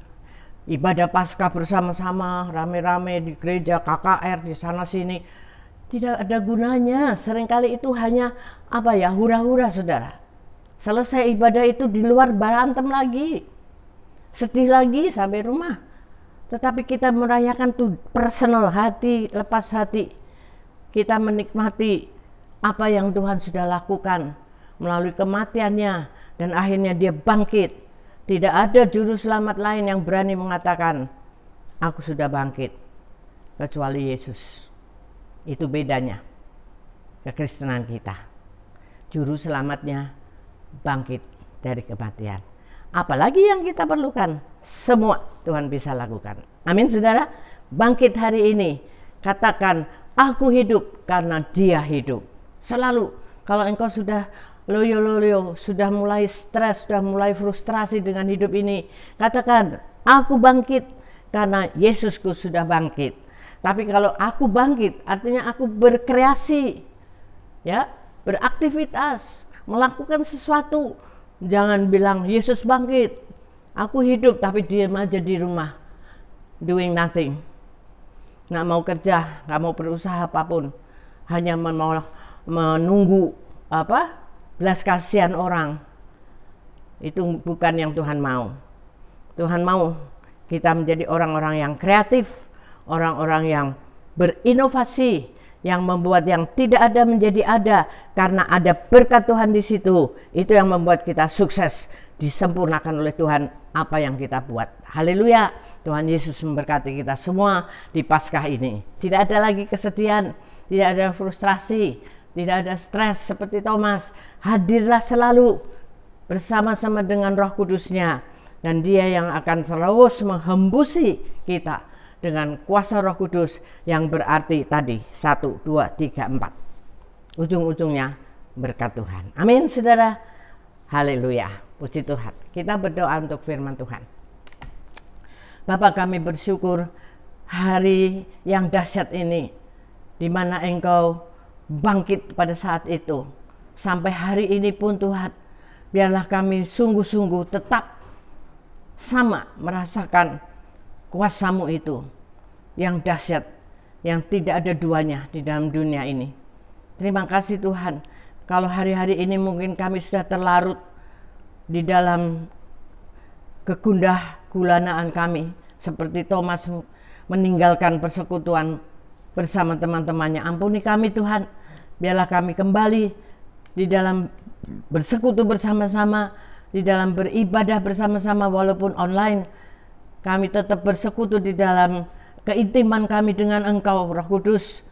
ibadah Paskah bersama-sama, rame-rame di gereja, KKR, di sana sini. Tidak ada gunanya. Seringkali itu hanya hura-hura, saudara. Selesai ibadah itu di luar berantem lagi, sedih lagi sampai rumah. Tetapi kita merayakan tuh personal, hati lepas hati. Kita menikmati apa yang Tuhan sudah lakukan melalui kematiannya dan akhirnya dia bangkit. Tidak ada juru selamat lain yang berani mengatakan, aku sudah bangkit, kecuali Yesus. Itu bedanya kekristenan kita. Juru selamatnya bangkit dari kematian. Apalagi yang kita perlukan, semua Tuhan bisa lakukan. Amin, saudara. Bangkit hari ini, katakan, aku hidup karena Dia hidup. Selalu, kalau engkau sudah loyo-loyo, sudah mulai stres, sudah mulai frustrasi dengan hidup ini, katakan, aku bangkit karena Yesusku sudah bangkit. Tapi kalau aku bangkit, artinya aku berkreasi, ya, beraktivitas, melakukan sesuatu. Jangan bilang Yesus bangkit, aku hidup tapi diam aja di rumah, doing nothing, nggak mau kerja, nggak mau berusaha apapun, hanya mau menunggu belas kasihan orang. Itu bukan yang Tuhan mau. Tuhan mau kita menjadi orang-orang yang kreatif, orang-orang yang berinovasi, yang membuat yang tidak ada menjadi ada karena ada berkat Tuhan di situ. Itu yang membuat kita sukses, disempurnakan oleh Tuhan apa yang kita buat. Haleluya. Tuhan Yesus memberkati kita semua di Paskah ini. Tidak ada lagi kesedihan, tidak ada frustrasi, tidak ada stres seperti Thomas. Hadirlah selalu bersama-sama dengan Roh Kudus-Nya, dan Dia yang akan terus menghembusi kita dengan kuasa Roh Kudus, yang berarti tadi 1, 2, 3, 4. Ujung-ujungnya berkat Tuhan. Amin, saudara. Haleluya. Puji Tuhan. Kita berdoa untuk firman Tuhan. Bapa, kami bersyukur hari yang dahsyat ini, di mana Engkau bangkit pada saat itu. Sampai hari ini pun Tuhan, biarlah kami sungguh-sungguh tetap sama merasakan kuasa-Mu itu yang dahsyat, yang tidak ada duanya di dalam dunia ini. Terima kasih Tuhan. Kalau hari-hari ini mungkin kami sudah terlarut di dalam kegundah gulanaan kami, seperti Thomas meninggalkan persekutuan bersama teman-temannya. Ampuni kami Tuhan, biarlah kami kembali di dalam bersekutu bersama-sama, di dalam beribadah bersama-sama walaupun online. Kami tetap bersekutu di dalam keintiman kami dengan Engkau, Roh Kudus,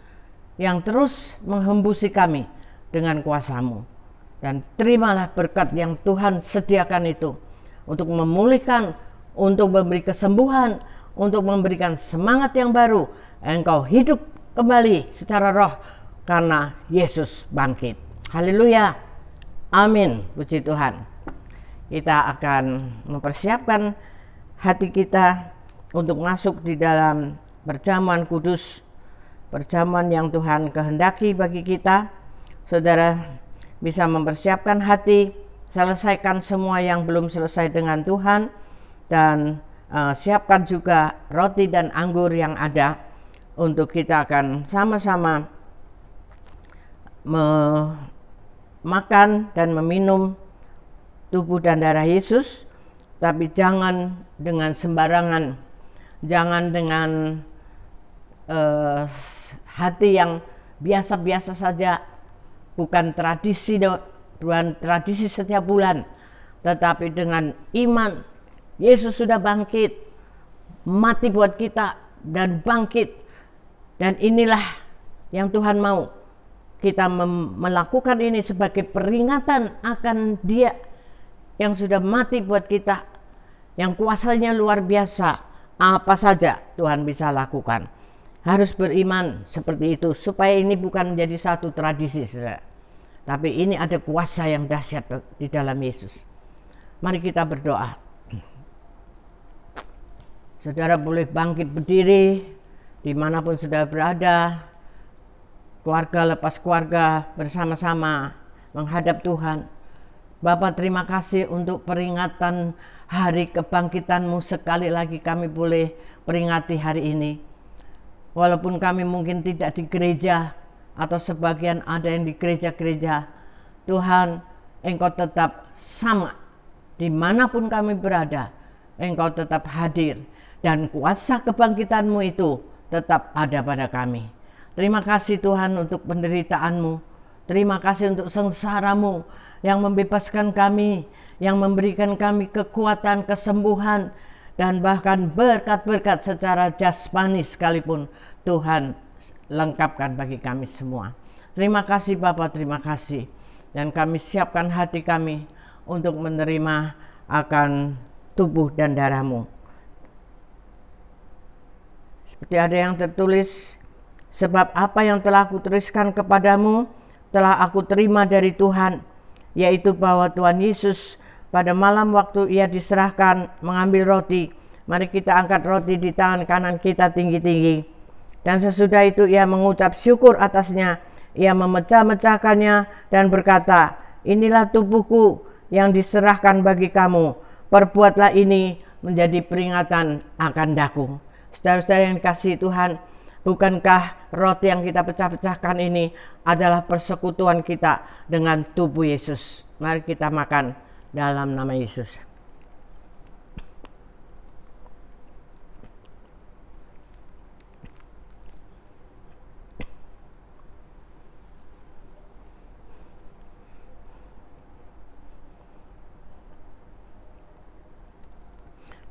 yang terus menghembusi kami dengan kuasa-Mu. Dan terimalah berkat yang Tuhan sediakan itu untuk memulihkan, untuk memberi kesembuhan, untuk memberikan semangat yang baru. Engkau hidup kembali secara roh karena Yesus bangkit. Haleluya. Amin. Puji Tuhan. Kita akan mempersiapkan hati kita untuk masuk di dalam perjamuan kudus, perjamuan yang Tuhan kehendaki bagi kita. Saudara bisa mempersiapkan hati, selesaikan semua yang belum selesai dengan Tuhan, dan siapkan juga roti dan anggur yang ada untuk kita akan sama-sama makan dan meminum tubuh dan darah Yesus. Tapi jangan dengan sembarangan, jangan dengan hati yang biasa-biasa saja, bukan tradisi setiap bulan, tetapi dengan iman. Yesus sudah bangkit, mati buat kita dan bangkit, dan inilah yang Tuhan mau. Kita melakukan ini sebagai peringatan akan Dia yang sudah mati buat kita, yang kuasanya luar biasa. Apa saja Tuhan bisa lakukan. Harus beriman seperti itu, supaya ini bukan menjadi satu tradisi, saudara. Tapi ini ada kuasa yang dahsyat di dalam Yesus. Mari kita berdoa. Saudara boleh bangkit berdiri dimanapun saudara berada. Keluarga lepas keluarga bersama-sama menghadap Tuhan. Bapa, terima kasih untuk peringatan hari kebangkitan-Mu. Sekali lagi kami boleh peringati hari ini. Walaupun kami mungkin tidak di gereja atau sebagian ada yang di gereja-gereja, Tuhan, Engkau tetap sama. Dimanapun kami berada, Engkau tetap hadir. Dan kuasa kebangkitan-Mu itu tetap ada pada kami. Terima kasih Tuhan untuk penderitaan-Mu. Terima kasih untuk sengsara-Mu yang membebaskan kami, yang memberikan kami kekuatan, kesembuhan, dan bahkan berkat-berkat secara jasmani sekalipun Tuhan lengkapkan bagi kami semua. Terima kasih Bapa, terima kasih. Dan kami siapkan hati kami untuk menerima akan tubuh dan darah-Mu. Seperti ada yang tertulis, sebab apa yang telah aku tuliskan kepadamu telah aku terima dari Tuhan, yaitu bahwa Tuhan Yesus pada malam waktu ia diserahkan mengambil roti. Mari kita angkat roti di tangan kanan kita tinggi-tinggi. Dan sesudah itu ia mengucap syukur atasnya. Ia memecah-mecahkannya dan berkata, inilah tubuhku yang diserahkan bagi kamu. Perbuatlah ini menjadi peringatan akan daku. Saudara-saudara yang dikasihi Tuhan, bukankah roti yang kita pecah-pecahkan ini adalah persekutuan kita dengan tubuh Yesus? Mari kita makan dalam nama Yesus.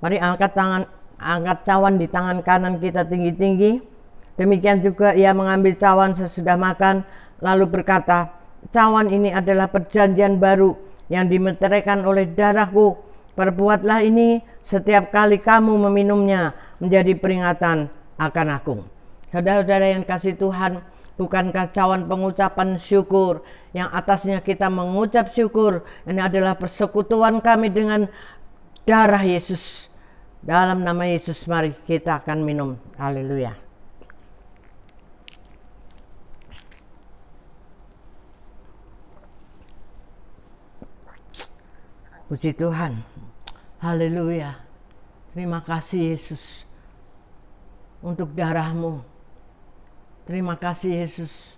Mari angkat cawan di tangan kanan kita tinggi-tinggi. Demikian juga ia mengambil cawan sesudah makan, lalu berkata, cawan ini adalah perjanjian baru yang dimeteraikan oleh darahku. Perbuatlah ini setiap kali kamu meminumnya menjadi peringatan akan aku. Saudara-saudara yang kasih Tuhan, bukankah cawan pengucapan syukur yang atasnya kita mengucap syukur? Ini adalah persekutuan kami dengan darah Yesus. Dalam nama Yesus mari kita akan minum. Haleluya. Puji Tuhan. Haleluya. Terima kasih Yesus untuk darah-Mu. Terima kasih Yesus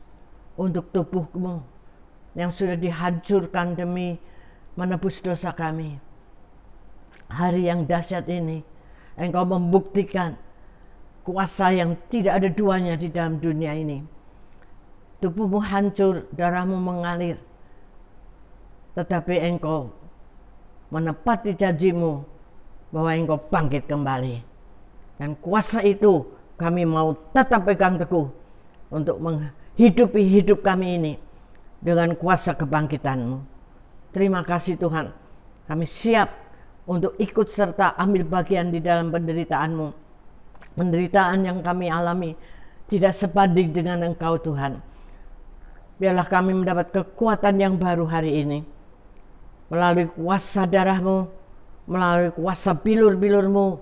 untuk tubuh-Mu yang sudah dihancurkan demi menebus dosa kami. Hari yang dahsyat ini Engkau membuktikan kuasa yang tidak ada duanya di dalam dunia ini. Tubuhmu hancur, darahmu mengalir. Tetapi Engkau menepati janjimu bahwa Engkau bangkit kembali. Dan kuasa itu kami mau tetap pegang teguh untuk menghidupi hidup kami ini dengan kuasa kebangkitan-Mu. Terima kasih Tuhan. Kami siap untuk ikut serta ambil bagian di dalam penderitaan-Mu. Penderitaan yang kami alami tidak sebanding dengan Engkau Tuhan. Biarlah kami mendapat kekuatan yang baru hari ini. Melalui kuasa darah-Mu, melalui kuasa bilur-bilur-Mu.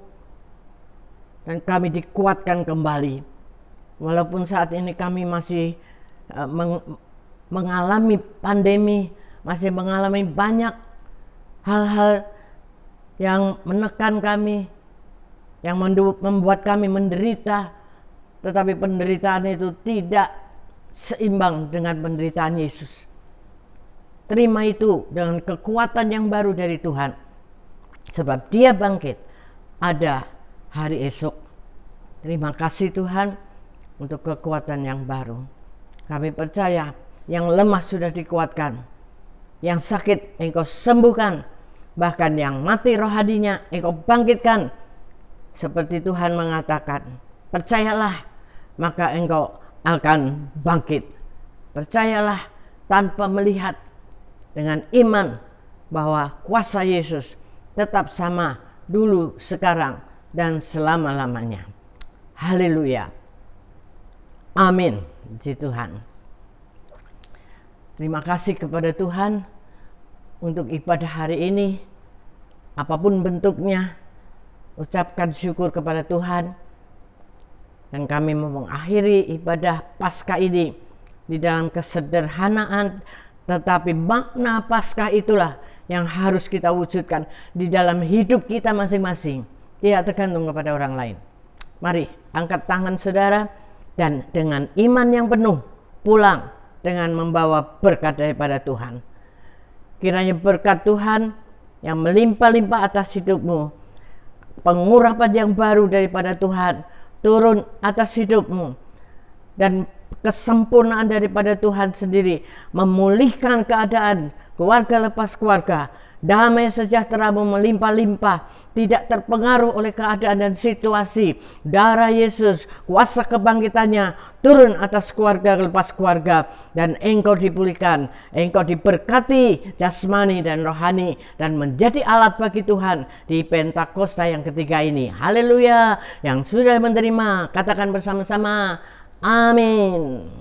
Dan kami dikuatkan kembali. Walaupun saat ini kami masih mengalami pandemi, masih mengalami banyak hal-hal yang menekan kami, yang membuat kami menderita, tetapi penderitaan itu tidak seimbang dengan penderitaan Yesus. Terima itu dengan kekuatan yang baru dari Tuhan, sebab Dia bangkit, ada hari esok. Terima kasih Tuhan untuk kekuatan yang baru. Kami percaya yang lemah sudah dikuatkan, yang sakit Engkau sembuhkan, bahkan yang mati rohaninya Engkau bangkitkan. Seperti Tuhan mengatakan, percayalah maka engkau akan bangkit. Percayalah tanpa melihat, dengan iman bahwa kuasa Yesus tetap sama dulu, sekarang, dan selama-lamanya. Haleluya. Amin. Puji Tuhan. Terima kasih kepada Tuhan untuk ibadah hari ini. apapun bentuknya, ucapkan syukur kepada Tuhan. Dan kami mau mengakhiri ibadah Paskah ini di dalam kesederhanaan, tetapi makna Paskah itulah yang harus kita wujudkan di dalam hidup kita masing-masing. Tidak tergantung kepada orang lain. Mari angkat tangan saudara dan dengan iman yang penuh pulang dengan membawa berkat daripada Tuhan. Kiranya berkat Tuhan yang melimpah-limpah atas hidupmu, pengurapan yang baru daripada Tuhan turun atas hidupmu, dan kesempurnaan daripada Tuhan sendiri memulihkan keadaan keluarga lepas keluarga. Damai sejahtera-Mu melimpah-limpah, tidak terpengaruh oleh keadaan dan situasi. Darah Yesus, kuasa kebangkitannya turun atas keluarga lepas keluarga, dan engkau dipulihkan, engkau diberkati jasmani dan rohani, dan menjadi alat bagi Tuhan di Pentakosta yang ketiga ini. Haleluya. Yang sudah menerima, katakan bersama-sama, amin.